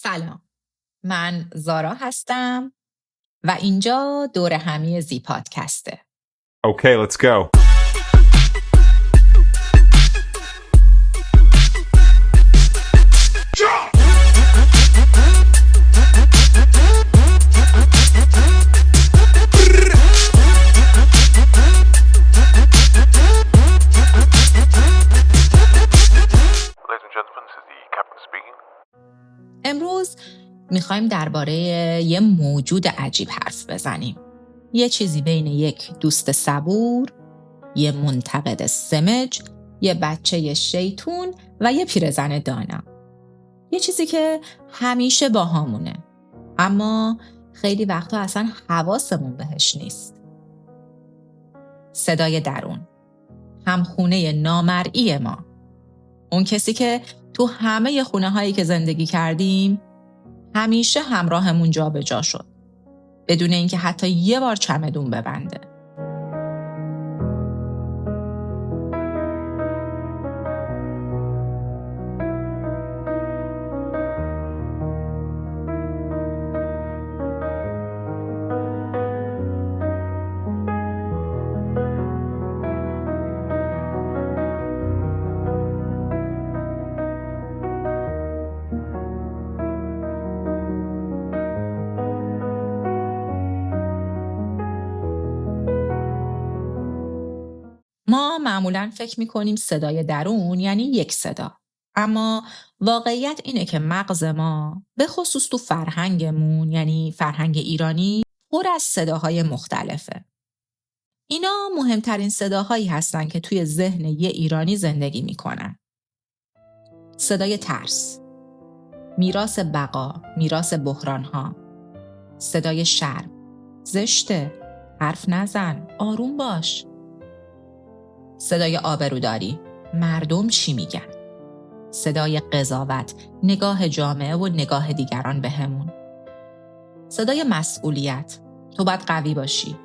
سلام، من زارا هستم و اینجا دور همی زی پادکسته. Okay, let's go. امروز میخوایم درباره یه موجود عجیب حرف بزنیم. یه چیزی بین یک دوست صبور، یه منتقد سمج، یه بچه شیطون و یه پیرزن دانا. یه چیزی که همیشه باهامونه، اما خیلی وقتا اصلا حواسمون بهش نیست. صدای درون، همخونه نامرئی ما. اون کسی که تو همه خونه هایی که زندگی کردیم همیشه همراهمون جا به جا شد، بدون اینکه حتی یه بار چمدون ببنده. ما معمولاً فکر می‌کنیم صدای درون یعنی یک صدا. اما واقعیت اینه که مغز ما، به خصوص تو فرهنگمون یعنی فرهنگ ایرانی، پر از صداهای مختلفه. اینا مهمترین صداهایی هستن که توی ذهن یه ایرانی زندگی می‌کنن. صدای ترس، میراث بقا، میراث بحران‌ها. صدای شرم، زشته، حرف نزن، آروم باش. صدای آبروداری، مردم چی میگن؟ صدای قضاوت، نگاه جامعه و نگاه دیگران بهمون. صدای مسئولیت، تو باید قوی باشی،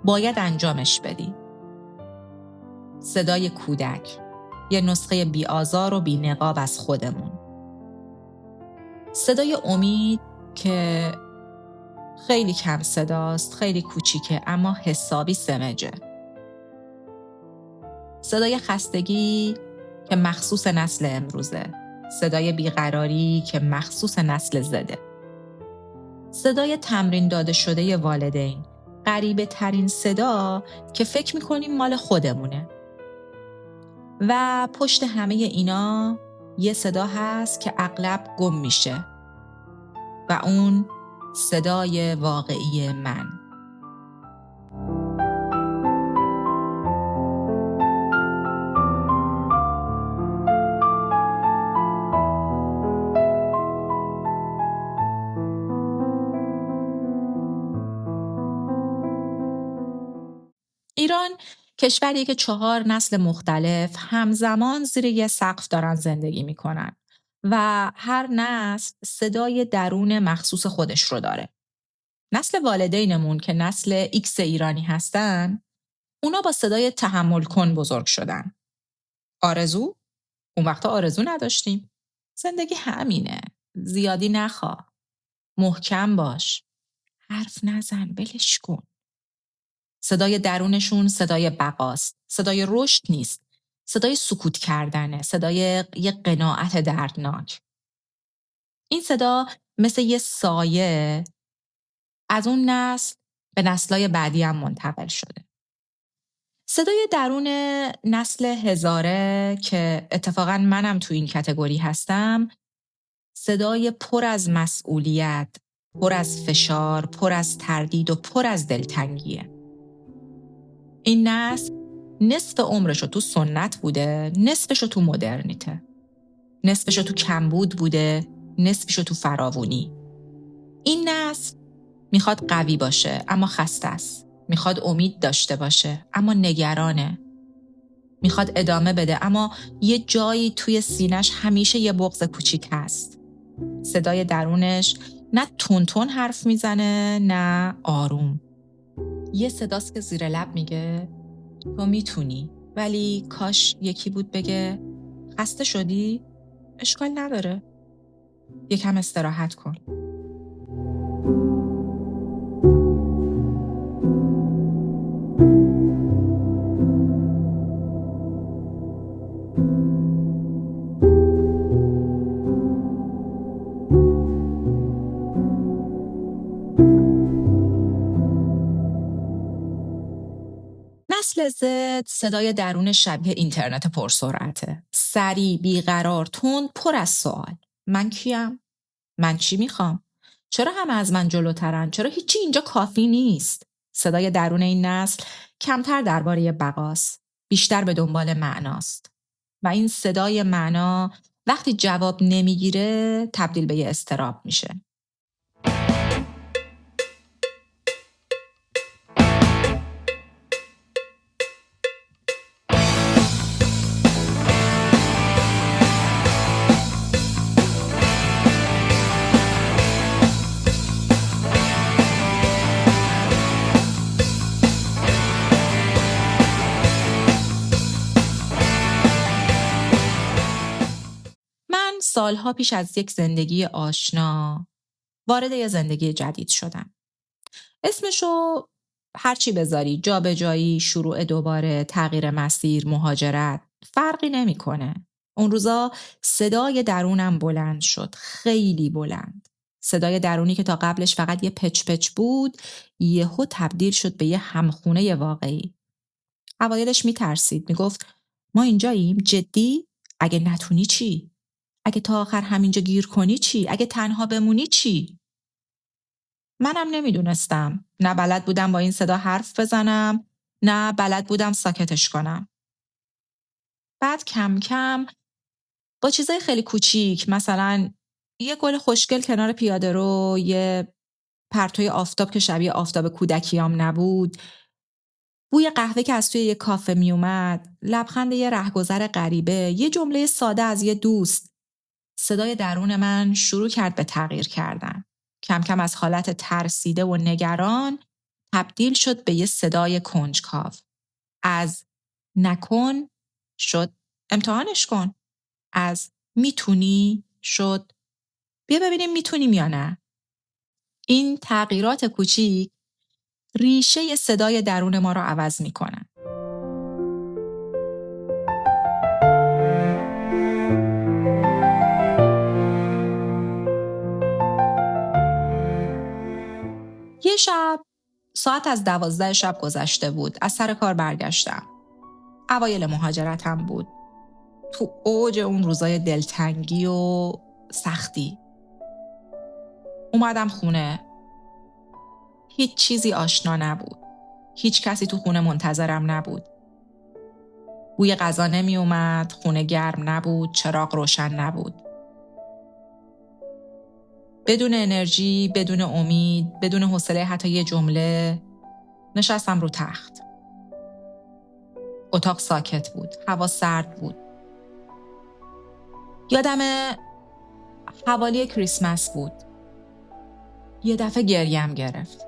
باید انجامش بدی. صدای کودک، یه نسخه بی‌آزار و بی‌نقاب از خودمون. صدای امید که خیلی کم صداست، خیلی کوچیکه اما حسابی سمجه. صدای خستگی که مخصوص نسل امروزه، صدای بیقراری که مخصوص نسل زده. صدای تمرین داده شده والدین، غریبه ترین صدا که فکر میکنیم مال خودمونه. و پشت همه اینا یه صدا هست که اغلب گم میشه و اون صدای واقعی من. ایران کشوری که 4 نسل مختلف همزمان زیر یه سقف دارن زندگی میکنن و هر نسل صدای درون مخصوص خودش رو داره. نسل والدینمون که نسل ایکس ایرانی هستن، اونا با صدای تحمل کن بزرگ شدن. آرزو؟ اون وقتا آرزو نداشتیم. زندگی همینه. زیادی نخواه. محکم باش. حرف نزن، بلش کن. صدای درونشون صدای بقاست، صدای رشد نیست، صدای سکوت کردنه، صدای یه قناعت دردناک. این صدا مثل یه سایه از اون نسل به نسل‌های بعدی هم منتقل شده. صدای درون نسل هزاره که اتفاقاً منم تو این کتگوری هستم، صدای پر از مسئولیت، پر از فشار، پر از تردید و پر از دلتنگیه. این نسل نصف عمرشو تو سنت بوده، نصفشو تو مدرنیته. نصفشو تو کمبود بوده، نصفشو تو فراوونی. این نسل میخواد قوی باشه اما خسته است. میخواد امید داشته باشه اما نگرانه. میخواد ادامه بده اما یه جایی توی سینش همیشه یه بغض کوچیک هست. صدای درونش نه تون حرف میزنه نه آروم. یه صداست که زیر لب میگه تو میتونی، ولی کاش یکی بود بگه خسته شدی؟ اشکال نداره. یکم استراحت کن. نسل زد صدای درون شبیه اینترنت پرسرعته. سریع، بیقرار، تند، پر از سوال. من کیم؟ من چی میخوام؟ چرا همه از من جلوترن؟ چرا هیچی اینجا کافی نیست؟ صدای درون این نسل کمتر درباره بقاست، بیشتر به دنبال معناست. و این صدای معنا وقتی جواب نمیگیره تبدیل به یه اضطراب میشه. سالها پیش از یک زندگی آشنا وارد یه زندگی جدید شدم. اسمشو هرچی بذاری، جابجایی، شروع دوباره، تغییر مسیر، مهاجرت، فرقی نمیکنه. اون روزا صدای درونم بلند شد، خیلی بلند. صدای درونی که تا قبلش فقط یه پچ پچ بود، یهو تبدیل شد به یه همخونه واقعی. اوایلش میترسید، میگفت ما اینجاییم؟ جدی؟ اگه نتونی چی؟ اگه تا آخر همینجا گیر کنی چی؟ اگه تنها بمونی چی؟ منم نمیدونستم. نه بلد بودم با این صدا حرف بزنم، نه بلد بودم ساکتش کنم. بعد کم کم با چیزای خیلی کوچیک، مثلا یه گل خوشگل کنار پیاده رو، یه پرتوی آفتاب که شبیه آفتاب کودکیام نبود، بوی قهوه که از توی یه کافه می اومد، لبخند یه رهگذر غریبه، یه جمله ساده از یه دوست، صدای درون من شروع کرد به تغییر کردن. کم کم از حالت ترسیده و نگران تبدیل شد به یه صدای کنجکاو. از نکن شد امتحانش کن. از میتونی شد بیا ببینیم میتونیم یا نه. این تغییرات کوچیک ریشه صدای درون ما رو عوض میکنن. یه شب ساعت از 12 شب گذشته بود. از سر کار برگشتم. اوایل مهاجرتم بود. تو اوج اون روزای دلتنگی و سختی. اومدم خونه. هیچ چیزی آشنا نبود. هیچ کسی تو خونه منتظرم نبود. بوی غذا نمی اومد، خونه گرم نبود، چراغ روشن نبود. بدون انرژی، بدون امید، بدون حوصله حتی یه جمله، نشستم رو تخت. اتاق ساکت بود، هوا سرد بود. یادم حوالی کریسمس بود. یه دفعه گریم گرفت.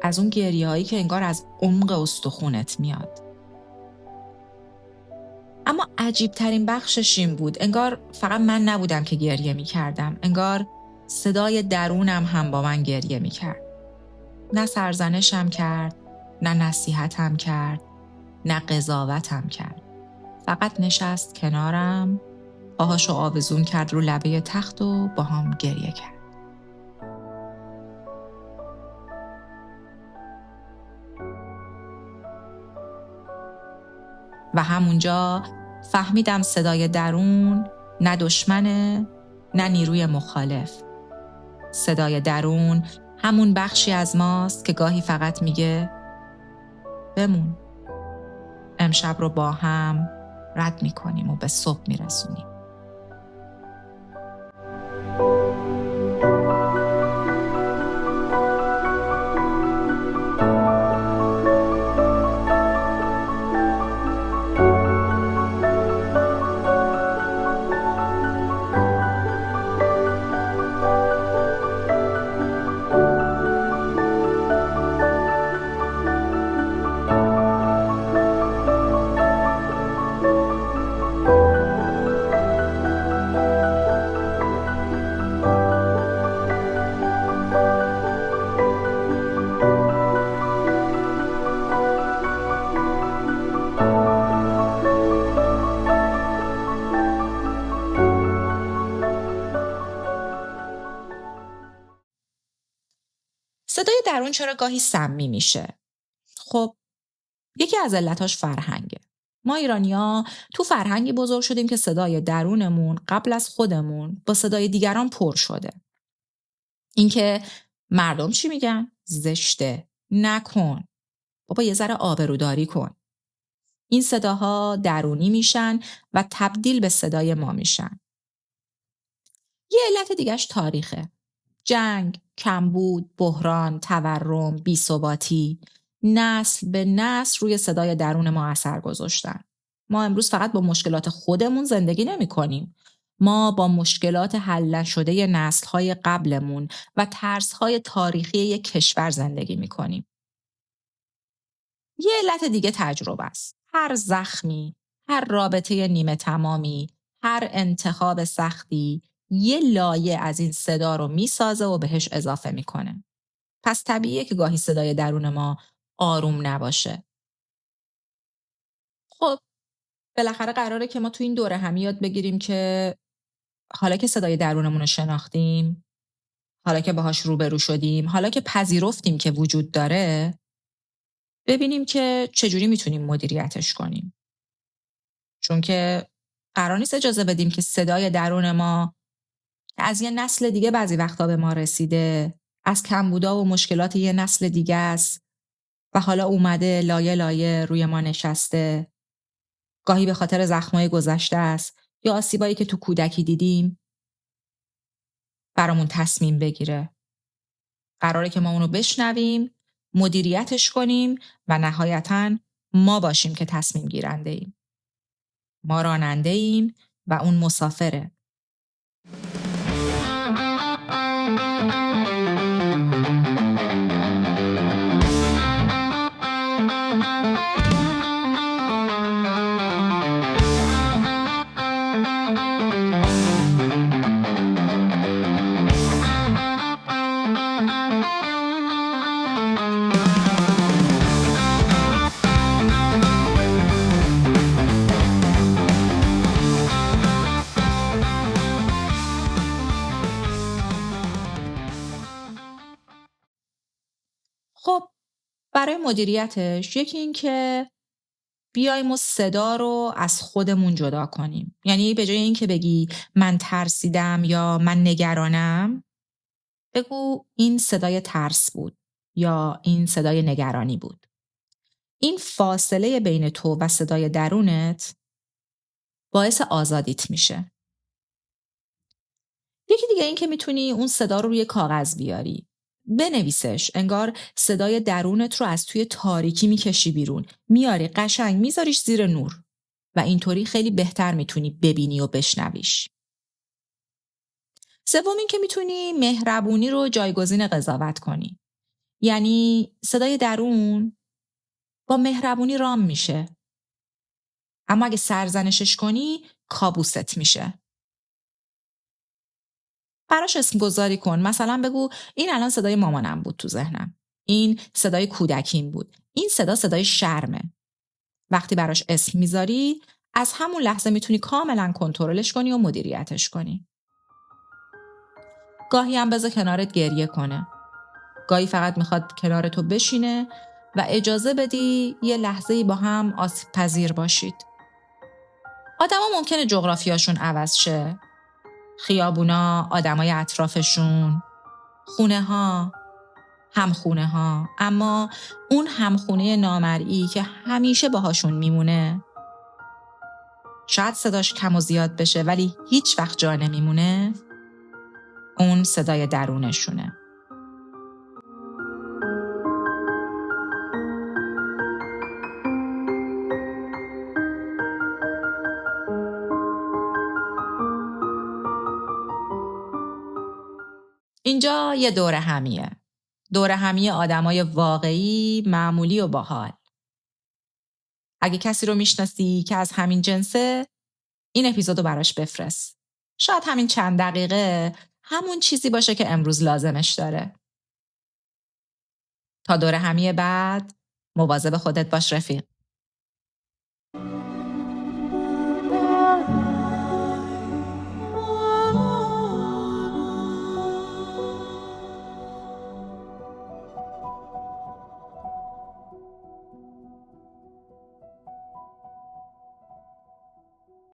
از اون گریه‌هایی که انگار از عمق استخونت میاد. اما عجیب ترین بخشش این بود. انگار فقط من نبودم که گریه می کردم. انگار صدای درونم هم با من گریه می کرد. نه سرزنشم کرد، نه نصیحتم کرد، نه قضاوتم کرد. فقط نشست کنارم، پاهاشو آویزون کرد رو لبه تخت و با هم گریه کرد. و همونجا فهمیدم صدای درون نه دشمنه، نه نیروی مخالف. صدای درون همون بخشی از ماست که گاهی فقط میگه بمون. امشب رو با هم رد میکنیم و به صبح میرسونیم. صدای درون چرا گاهی سمی میشه؟ خب یکی از علتاش فرهنگه. ما ایرانی‌ها تو فرهنگی بزرگ شدیم که صدای درونمون قبل از خودمون با صدای دیگران پر شده. اینکه مردم چی میگن؟ زشته، نکن، بابا یه ذره آبروداری کن. این صداها درونی میشن و تبدیل به صدای ما میشن. یه علت دیگه‌اش تاریخه. جنگ، کمبود، بحران، تورم، بی‌ثباتی، نسل به نسل روی صدای درون ما اثر گذاشتن. ما امروز فقط با مشکلات خودمون زندگی نمی کنیم. ما با مشکلات حل نشده نسل‌های قبلمون و ترس‌های تاریخی یک کشور زندگی می کنیم. یه علت دیگه تجربه است. هر زخمی، هر رابطه نیمه تمامی، هر انتخاب سختی یه لایه از این صدا رو میسازه و بهش اضافه میکنه. پس طبیعیه که گاهی صدای درون ما آروم نباشه. خب بالاخره قراره که ما تو این دوره هم یاد بگیریم که حالا که صدای درونمون رو شناختیم، حالا که باهاش روبرو شدیم، حالا که پذیرفتیم که وجود داره، ببینیم که چجوری میتونیم مدیریتش کنیم. چون که قرار نیست اجازه بدیم که صدای درون ما از یه نسل دیگه بعضی وقتا به ما رسیده، از کمبودا و مشکلات یه نسل دیگه است و حالا اومده لایه لایه روی ما نشسته. گاهی به خاطر زخمای گذشته است یا آسیبایی که تو کودکی دیدیم برامون تصمیم بگیره. قراره که ما اونو بشنویم، مدیریتش کنیم و نهایتاً ما باشیم که تصمیم گیرنده ایم. ما راننده ایم و اون مسافره. خب برای مدیریتش یکی این که بیایم و صدا رو از خودمون جدا کنیم. یعنی به جای این که بگی من ترسیدم یا من نگرانم، بگو این صدای ترس بود یا این صدای نگرانی بود. این فاصله بین تو و صدای درونت باعث آزادیت میشه. یکی دیگه این که میتونی اون صدا رو روی کاغذ بیاری. بنویسش، انگار صدای درونت رو از توی تاریکی میکشی بیرون، میاری قشنگ میذاریش زیر نور و اینطوری خیلی بهتر میتونی ببینی و بشنویش. سوم این که میتونی مهربونی رو جایگزین قضاوت کنی. یعنی صدای درون با مهربونی رام میشه. اما اگه سرزنشش کنی کابوست میشه. براش اسم گذاری کن. مثلا بگو این الان صدای مامانم بود تو ذهنم. این صدای کودکیم بود. این صدای شرمه. وقتی براش اسم میذاری از همون لحظه میتونی کاملا کنترلش کنی و مدیریتش کنی. گاهی هم بذار کنارت گریه کنه. گاهی فقط میخواد کنار تو بشینه و اجازه بدی یه لحظه‌ای با هم آسیب پذیر باشید. آدما ممکنه جغرافیاشون عوض شه. خیابونا، آدمای اطرافشون، خونه ها، همخونه ها، اما اون همخونه نامرئی که همیشه باهاشون میمونه، شاید صداش کم و زیاد بشه ولی هیچ وقت جا نمیمونه، اون صدای درونشونه. اینجا یه دوره همیه. دوره همی آدمای واقعی، معمولی و باحال. اگه کسی رو میشناسی که از همین جنسه، این اپیزودو براش بفرست. شاید همین چند دقیقه همون چیزی باشه که امروز لازمش داره. تا دوره همی بعد، مواظب خودت باش رفیق.